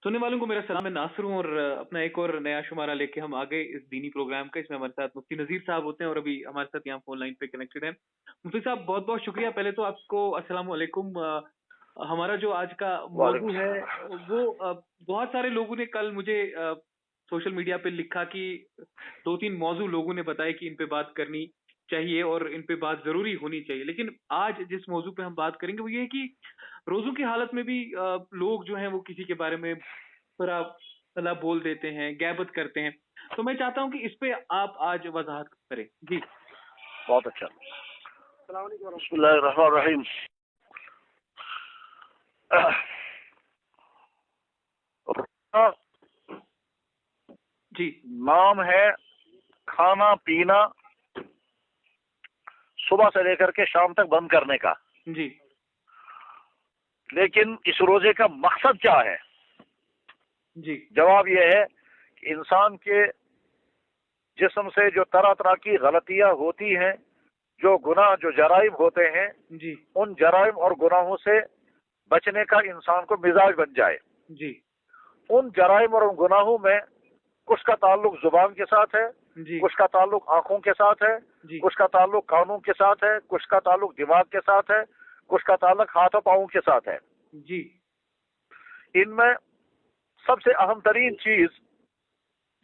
सुनने वालों को मेरा सलाम। मैं नासिर हूँ और अपना एक और नया शुमारा लेके हम आ गए इस दीनी प्रोग्राम का। इसमें हमारे साथ मुफ्ती नज़ीर साहब होते हैं और अभी हमारे साथ यहाँ फोन लाइन पे कनेक्टेड है। मुफ्ती साहब बहुत बहुत शुक्रिया। पहले तो आपको अस्सलाम वालेकुम। हमारा जो आज का मौजू है वो बहुत सारे लोगों ने कल मुझे सोशल मीडिया पे लिखा कि 2-3 मौजू लोगों ने बताए कि इन पे बात करनी चाहिए और इन पे बात जरूरी होनी चाहिए। लेकिन आज जिस मौजू पे हम बात करेंगे वो ये है कि रोजों की हालत में भी लोग जो हैं वो किसी के बारे में बुरा भला बोल देते हैं, गैबत करते हैं। तो मैं चाहता हूं कि इस पे आप आज वजाहत करें। जी बहुत अच्छा। बिस्मिल्लाहिर्रहमानिर्रहीम। जी नाम है खाना पीना सुबह से लेकर के शाम तक बंद करने का। जी लेकिन इस रोजे का मकसद क्या है? जी जवाब यह है कि इंसान के जिस्म से जो तरह तरह की गलतियां होती हैं, जो गुनाह जो जराइम होते हैं, जी उन जराइम और गुनाहों से बचने का इंसान को मिजाज बन जाए। जी उन जराइम और उन गुनाहों में कुछ का ताल्लुक जुबान के साथ है, जी कुछ का ताल्लुक आंखों के साथ है, जी कुछ का ताल्लुक कानों के साथ है, कुछ का ताल्लुक दिमाग के साथ है, कुछ का ताल्लुक हाथों पाँवों के साथ है। जी इनमें सबसे अहम तरीन चीज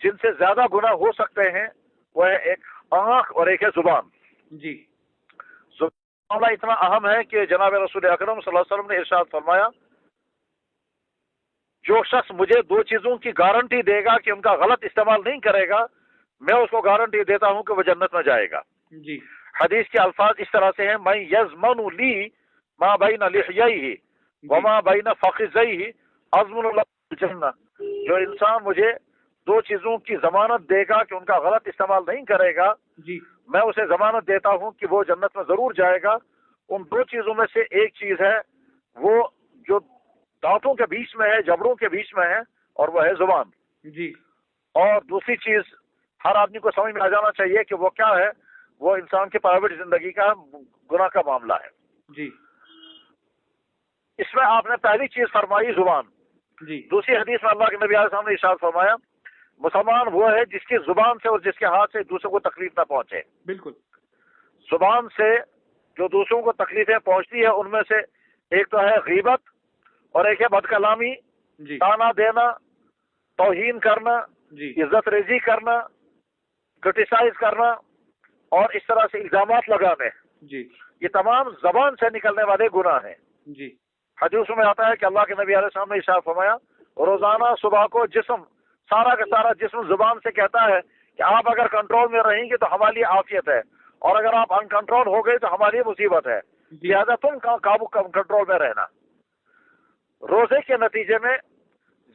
जिनसे ज्यादा गुनाह हो सकते हैं वह है एक आंख और एक है जुबान। जी मामला इतना अहम है कि जनाब रसूल अकरम सल्लल्लाहु अलैहि वसल्लम ने इरशाद फरमाया, जो शख्स मुझे दो चीजों की गारंटी देगा कि उनका गलत इस्तेमाल नहीं करेगा, मैं उसको गारंटी देता हूं कि वह जन्नत में जाएगा। जी हदीस के अल्फाज इस तरह से हैं, मैं यज़मनु ली मा बैन लिहयैहि व मा बैन फखिज़ैहि अज़मुन लहुल जन्नह। जो इंसान मुझे दो चीजों की जमानत देगा कि उनका गलत इस्तेमाल नहीं करेगा, जी मैं उसे जमानत देता हूं कि वो जन्नत में जरूर जाएगा। उन दो चीजों में से एक चीज है वो जो दांतों के बीच में है, जबड़ों के बीच में है, और वह है जुबान। जी और दूसरी चीज हर आदमी को समझ में आ जाना चाहिए कि वो क्या है, वो इंसान की प्राइवेट जिंदगी का गुनाह का मामला है। जी इसमें आपने पहली चीज फरमाई जुबान। जी दूसरी हदीस में अल्लाह के नबी अलैहि सल्लम ने इरशाद फरमाया, मुसलमान वो है जिसकी जुबान से और जिसके हाथ से दूसरों को तकलीफ ना पहुंचे। बिल्कुल। जुबान से जो दूसरों को तकलीफें पहुंचती है उनमें से एक तो है गीबत और एक है बदकलामी, जी ताना देना, तौहीन करना, जी इज्जत रेजी करना, क्रिटिसाइज करना और इस तरह से इल्जामात लगाने। जी ये तमाम जबान से निकलने वाले गुनाह हैं। जी हदीस में आता है कि अल्लाह के नबी अलैहि सल्लम ने इरशाद फरमाया, रोजाना सुबह को जिस्म सारा का सारा जिस्म जुबान से कहता है कि आप अगर कंट्रोल में रहेंगे तो हमारे लिए आफियत है, और अगर आप अनकंट्रोल हो गए तो हमारे लिए मुसीबत है। जी लिहाजा तुम काबू कंट्रोल में रहना। रोजे के नतीजे में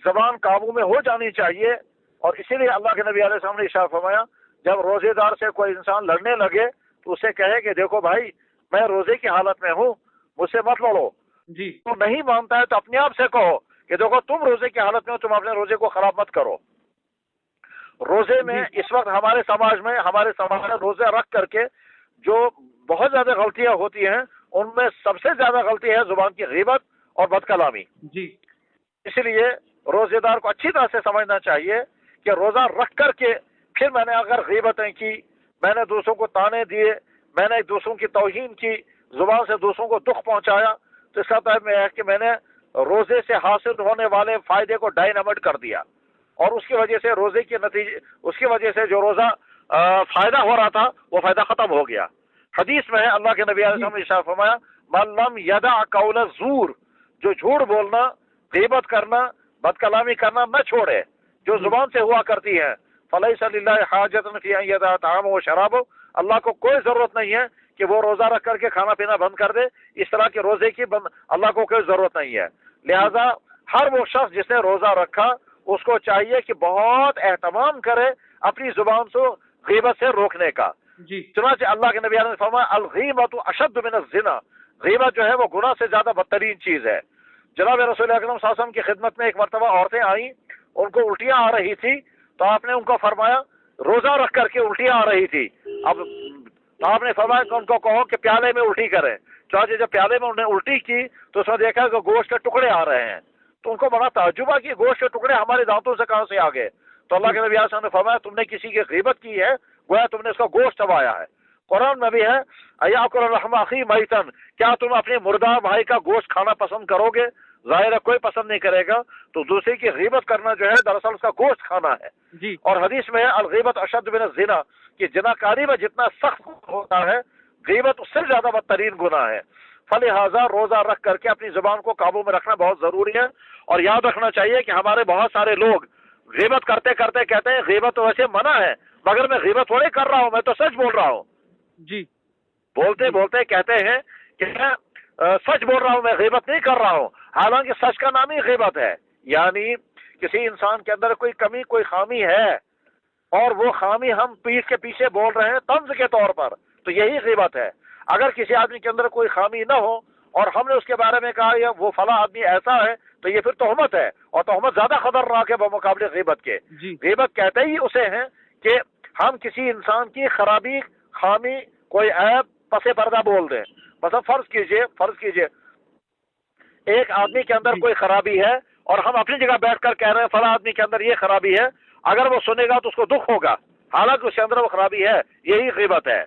जबान काबू में हो जानी चाहिए, और इसीलिए अल्लाह के नबी अलैहि सल्लम ने इरशाद फरमाया, जब रोजेदार से कोई इंसान लड़ने लगे तो उसे कहे कि देखो भाई, मैं रोजे की हालत में हूँ, मुझसे मत लड़ो। जी तो नहीं मानता है तो अपने आप से कहो कि देखो तुम रोजे की हालत में हो, तुम अपने रोजे को खराब मत करो। रोजे में इस वक्त हमारे समाज में रोजे रख करके जो बहुत ज्यादा गलतियां होती हैं, उनमें सबसे ज्यादा गलती है जुबान की गीबत और बदकलामी। जी इसलिए रोजेदार को अच्छी तरह से समझना चाहिए कि रोजा रख करके फिर मैंने अगर गीबतें की, मैंने दूसरों को ताने दिए, मैंने दूसरों की तौहीन की, जुबान से दूसरों को दुख पहुंचाया, तो इसका मतलब है कि मैंने रोजे से हासिल होने वाले फायदे को डायनामाइट कर दिया, और उसकी वजह से रोजे के नतीजे, उसकी वजह से जो रोजा फायदा हो रहा था वो फायदा खत्म हो गया। हदीस में है, अल्लाह के नबी अलैहि सल्लम ने इरशाद फरमाया, मन लम यदा कौल ज़ूर, जो झूठ बोलना, गीबत करना, बदकलामी करना न छोड़े, जो जुबान से हुआ करती है, फलैसा लिल्लाहि हाजतन फी अन यदा ताम व शराब, अल्लाह को कोई जरूरत नहीं है कि वो रोजा रख करके खाना पीना बंद कर दे। इस तरह के रोजे की अल्लाह को कोई जरूरत नहीं है। लिहाजा हर वो शख्स जिसने रोजा रखा उसको चाहिए कि बहुत एहतमाम करे अपनी जुबान को गीबत से रोकने का। जी चुनांचे अल्लाह के नबी ने फरमाया, अल गीबतु अशद्दु मिन ज़िना, गीबत जो है वो गुनाह से ज्यादा बदतरीन चीज है। जनाब रसूल अकरम सल्लल्लाहु अलैहि वसल्लम की खिदमत में एक मरतबा औरतें आई, उनको उल्टियां आ रही थी, तो आपने उनको फरमाया, रोजा रख करके उल्टियां आ रही थी, अब तो आपने फरमाया कि उनको कहो कि प्याले में उल्टी करें। चौधरी जब प्याले में उन्हें उल्टी की तो उसमें देखा कि गोश्त के टुकड़े आ रहे हैं, تو ان کو बड़ा ताज्जुब कि गोश्त के टुकड़े हमारे दांतों से कहां से आ गए। तो अल्लाह के नबी ने फरमाया तुमने किसी की गीबत की है, गोया तुमने उसका गोश्त चबाया है। कुरान में भी है अयाकुल रहमा अखी मैतन, क्या तुम अपने मुर्दा भाई का गोश्त खाना पसंद करोगे? जाहिर है कोई पसंद नहीं करेगा। तो दूसरे की गीबत करना जो है दरअसल उसका गोश्त खाना है जी। और हदीस में है अल गीबत अशद मिन ज़िना, कि जिनाकारी में जितना सख्त होता है गीबत उससे ज्यादा बदतरीन गुनाह है। फलिहाजा रोजा रख करके अपनी जुबान को काबू में रखना बहुत जरूरी है। और याद रखना चाहिए कि हमारे बहुत सारे लोग गीबत करते करते कहते हैं गीबत तो वैसे मना है, मगर मैं गीबत थोड़ी कर रहा हूं, मैं तो सच बोल रहा हूं। जी। बोलते बोलते कहते हैं कि मैं सच बोल रहा हूं, मैं गीबत नहीं कर रहा हूं, हालांकि सच का नाम ही गीबत है। यानी किसी इंसान के अंदर कोई कमी कोई खामी है और वो खामी हम पीठ के पीछे बोल रहे हैं तंज के तौर पर, तो यही गीबत है। अगर किसी आदमी के अंदर कोई खामी ना हो और हमने उसके बारे में कहा या वो फला आदमी ऐसा है, तो ये फिर तोहमत है, और तोहमत ज्यादा खतरनाक है बमुकाबले गीबत के। गीबत कहते ही उसे हैं कि हम किसी इंसान की खराबी खामी कोई ऐब पसे पर्दा बोल दें। मतलब फर्ज कीजिए एक आदमी के अंदर कोई खराबी है और हम अपनी जगह बैठकर कह रहे हैं फला आदमी के अंदर ये खराबी है, अगर वो सुनेगा तो उसको दुख होगा, हालांकि उसके अंदर वो खराबी है। यही गीबत है।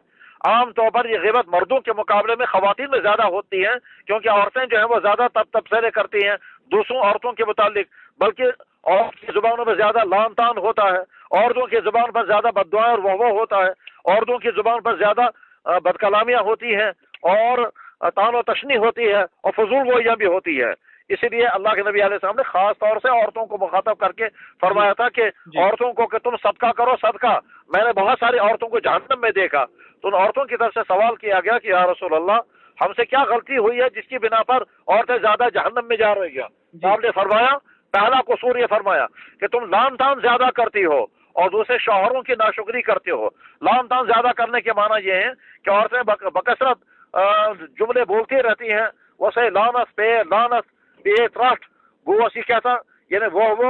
आम तौर पर ये गीबत मर्दों के मुकाबले में खवातीन में ज्यादा होती है, क्योंकि औरतें जो है वो ज्यादा तबसरे करती हैं दूसरों औरतों के मुतालिक, बल्कि औरत की जुबानों में ज्यादा लान तान होता है, औरतों की जुबान पर ज्यादा बददुआएं और वह होता है, औरतों की जुबान पर ज्यादा बदकलामियां होती हैं और तानो तशनी होती है और फजूल गोइयां भी होती है। इसीलिए अल्लाह के नबी अलैहिस्सलाम ने खास तौर से औरतों को मुखातब करके फरमाया था कि औरतों को कि तुम सदका करो सदका। मैंने बहुत सारी औरतों को जहन्नम में देखा, तो उन औरतों की तरफ से सवाल किया गया कि या रसूल अल्लाह हमसे क्या गलती हुई है जिसकी बिना पर औरतें ज्यादा जहन्नम में जा रही है? आपने फरमाया पहला कसूर ये फरमाया कि तुम लान तान ज्यादा करती हो और दूसरे शौहरों की नाशुक्री करते हो। लान तान ज्यादा करने के माना ये है कि औरतें बकसरत जुमले बोलती रहती हैं, वैसे लानत पे लानत पे त्राट गोसी कहता, यानी वो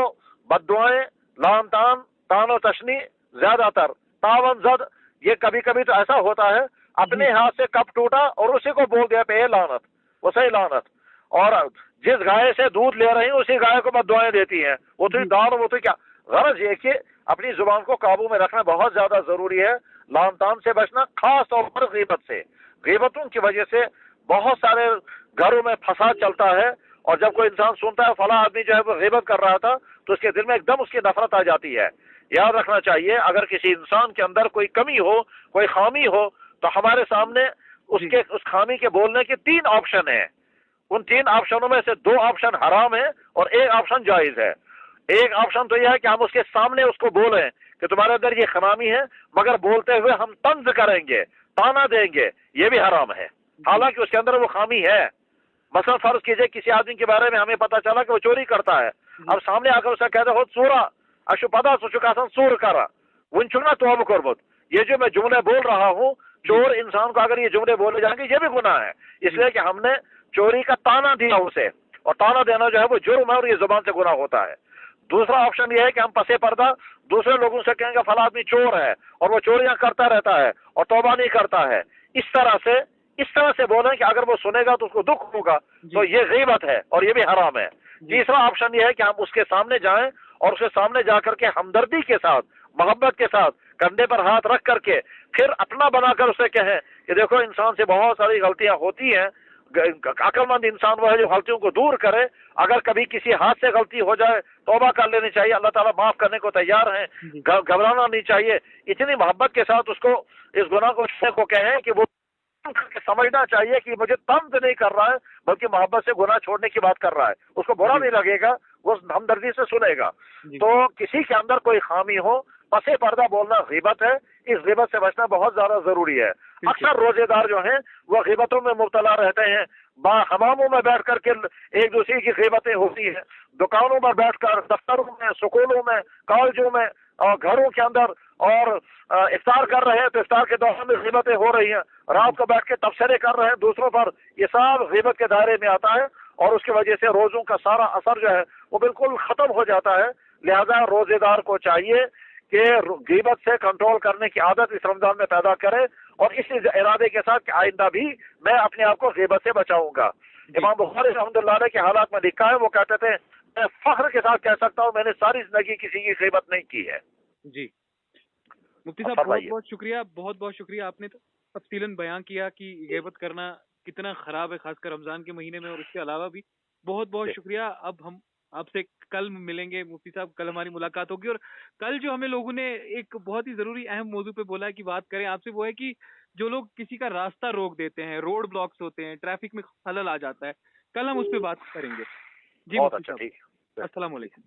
बद्दुआएं लान तान तानो तशनी ज्यादातर तावन जद। ये कभी कभी तो ऐसा होता है अपने हाथ से कप टूटा और उसी को बोल दिया पे लानत वैसे लानत, और जिस गाय से दूध ले रही है उसी गाय को बद्दुआएं देती हैं, वो तो दान वो तो क्या। गरज ये कि अपनी जुबान को काबू में रखना बहुत ज्यादा जरूरी है। लान तान से बचना, खास तौर पर गीबत से। गीबतों की वजह से बहुत सारे घरों में फसाद चलता है, और जब कोई इंसान सुनता है फला आदमी जो है वो गीबत कर रहा था तो उसके दिल में एकदम उसकी नफरत आ जाती है। याद रखना चाहिए अगर किसी इंसान के अंदर कोई कमी हो कोई खामी हो तो हमारे सामने उसके उस खामी के बोलने के 3 ऑप्शन है। उन 3 ऑप्शनों में से 2 ऑप्शन हराम है और 1 ऑप्शन जायज है। एक ऑप्शन तो यह है कि हम उसके सामने उसको बोलें कि तुम्हारे अंदर ये खरामी है, मगर बोलते हुए हम तंज करेंगे ताना देंगे, ये भी हराम है, हालांकि उसके अंदर वो खामी है। मसलन फर्ज कीजिए किसी आदमी के बारे में हमें पता चला कि वो चोरी करता है, अब सामने आकर उसे कहते हो सूरा अशु पदा सुचुकासन सूर करा वुंचुना तो करबुत, ये जो मैं जुमले बोल रहा हूँ चोर इंसान को अगर ये जुमले बोले जाएंगे ये भी गुनाह है, इसलिए कि हमने चोरी का ताना दिया उसे, और ताना देना जो है वो जुर्म है और ये जुबान से गुनाह होता है। दूसरा ऑप्शन ये है कि हम पसे पर्दा दूसरे लोगों से कहेंगे फला आदमी चोर है और वो चोरियां करता रहता है और तौबा नहीं करता है, इस तरह से बोलें कि अगर वो सुनेगा तो उसको दुख होगा, तो ये गीबत है और ये भी हराम है। तीसरा ऑप्शन ये है कि हम उसके सामने जाएं और उसके सामने जाकर के हमदर्दी के साथ मोहब्बत के साथ कंधे पर हाथ रख करके फिर अपना बनाकर उसे कहें कि देखो इंसान से बहुत सारी गलतियां होती हैं, अक्लमंद इंसान वो है जो गलतियों को दूर करे, अगर कभी किसी हाथ से गलती हो जाए तौबा कर लेनी चाहिए, अल्लाह ताला माफ करने को तैयार है, घबराना नहीं चाहिए। इतनी मोहब्बत के साथ उसको इस गुनाह को कहें कि वो समझना चाहिए कि मुझे तंज नहीं कर रहा है बल्कि मोहब्बत से गुनाह छोड़ने की बात कर रहा है, उसको बुरा नहीं लगेगा, वो हमदर्दी से सुनेगा। तो किसी के अंदर कोई खामी हो पसे पर्दा बोलना गीबत है, इस गीबत से बचना बहुत ज्यादा जरूरी है। अक्सर रोजेदार जो हैं वो गीबतों में मुब्तला रहते हैं, हमामों में बैठ करके एक दूसरे की गीबतें होती हैं, दुकानों पर बैठकर, दफ्तरों में, स्कूलों में, कॉलेजों में और घरों के अंदर, और इफ्तार कर रहे हैं तो इफ्तार के दौरान में गीबतें हो रही हैं, रात को बैठ के तबसरे कर रहे हैं दूसरों पर, ये सब गीबत के दायरे में आता है और उसकी वजह से रोजों का सारा असर जो है वो बिल्कुल खत्म हो जाता है। लिहाजा रोजेदार को चाहिए कि गीबत से कंट्रोल करने की आदत इस रमजान में पैदा करे और इस इरादे के साथ कि आइंदा भी मैं अपने आप को गीबत से बचाऊंगा। इमाम बुखारी रहमतुल्लाह अलैह के हालात में लिखा है, वो कहते थे میں فخر کے ساتھ کہہ سکتا ہوں میں نے ساری زندگی کسی کی غیبت نہیں کی ہے. جی مفتی صاحب بہت بہت شکریہ, بہت بہت شکریہ. آپ نے تفصیلاً بیان کیا کہ غیبت کرنا کتنا خراب ہے, خاص کر رمضان کے مہینے میں, اور اس کے علاوہ بھی بہت بہت شکریہ. اب ہم آپ سے کل ملیں گے مفتی صاحب, کل ہماری ملاقات ہوگی. اور کل جو ہمیں لوگوں نے ایک بہت ہی ضروری اہم موضوع پہ بولا ہے کہ بات کریں آپ سے, وہ ہے کہ جو لوگ کسی کا راستہ روک دیتے ہیں, روڈ بلاکس ہوتے ہیں, ٹریفک میں خلل آ جاتا ہے, کل ہم اس پہ بات کریں گے. جی مفتی صاحب, السلام علیکم.